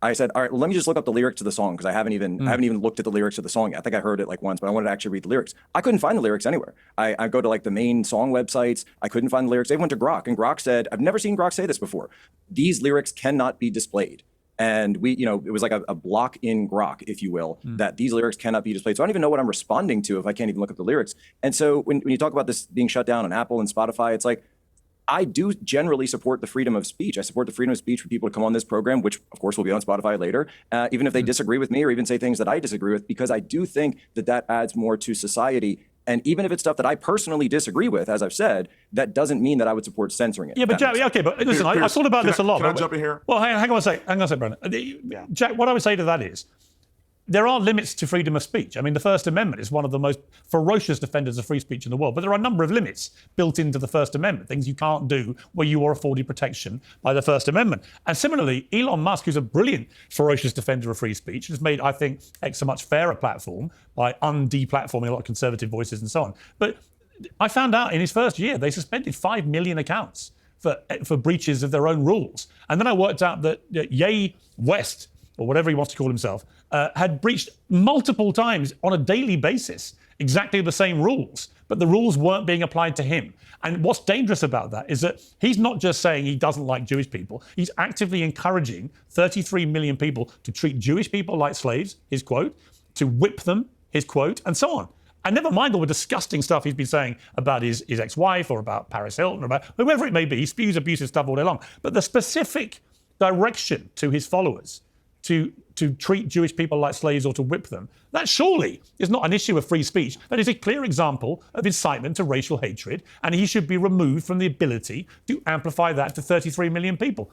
I said, all right, well, let me just look up the lyrics to the song because I haven't even looked at the lyrics of the song. I think I heard it like once, but I wanted to actually read the lyrics. I couldn't find the lyrics anywhere. I go to like the main song websites. I couldn't find the lyrics. They went to Grok, and Grok said, I've never seen Grok say this before. These lyrics cannot be displayed. And it was like a block in Grok, if you will, that these lyrics cannot be displayed. So I don't even know what I'm responding to if I can't even look at the lyrics. And so when you talk about this being shut down on Apple and Spotify, it's like, I do generally support the freedom of speech. I support the freedom of speech for people to come on this program, which of course will be on Spotify later, even if they disagree with me or even say things that I disagree with, because I do think that adds more to society. And even if it's stuff that I personally disagree with, as I've said, that doesn't mean that I would support censoring it. Yeah, but Jack, okay, but listen, I thought about this a lot. Can I jump in here? Well, hang on a second, Brandon. Jack, what I would say to that is, there are limits to freedom of speech. I mean, the First Amendment is one of the most ferocious defenders of free speech in the world, but there are a number of limits built into the First Amendment, things you can't do where you are afforded protection by the First Amendment. And similarly, Elon Musk, who's a brilliant, ferocious defender of free speech, has made, I think, X a much fairer platform by undeplatforming a lot of conservative voices and so on. But I found out in his first year, they suspended 5 million accounts for breaches of their own rules. And then I worked out that Ye West, or whatever he wants to call himself, had breached multiple times on a daily basis exactly the same rules, but the rules weren't being applied to him. And what's dangerous about that is that he's not just saying he doesn't like Jewish people, he's actively encouraging 33 million people to treat Jewish people like slaves, his quote, to whip them, his quote, and so on. And never mind all the disgusting stuff he's been saying about his ex-wife or about Paris Hilton or about whoever it may be. He spews abusive stuff all day long. But the specific direction to his followers to treat Jewish people like slaves or to whip them, that surely is not an issue of free speech. That is a clear example of incitement to racial hatred, and he should be removed from the ability to amplify that to 33 million people.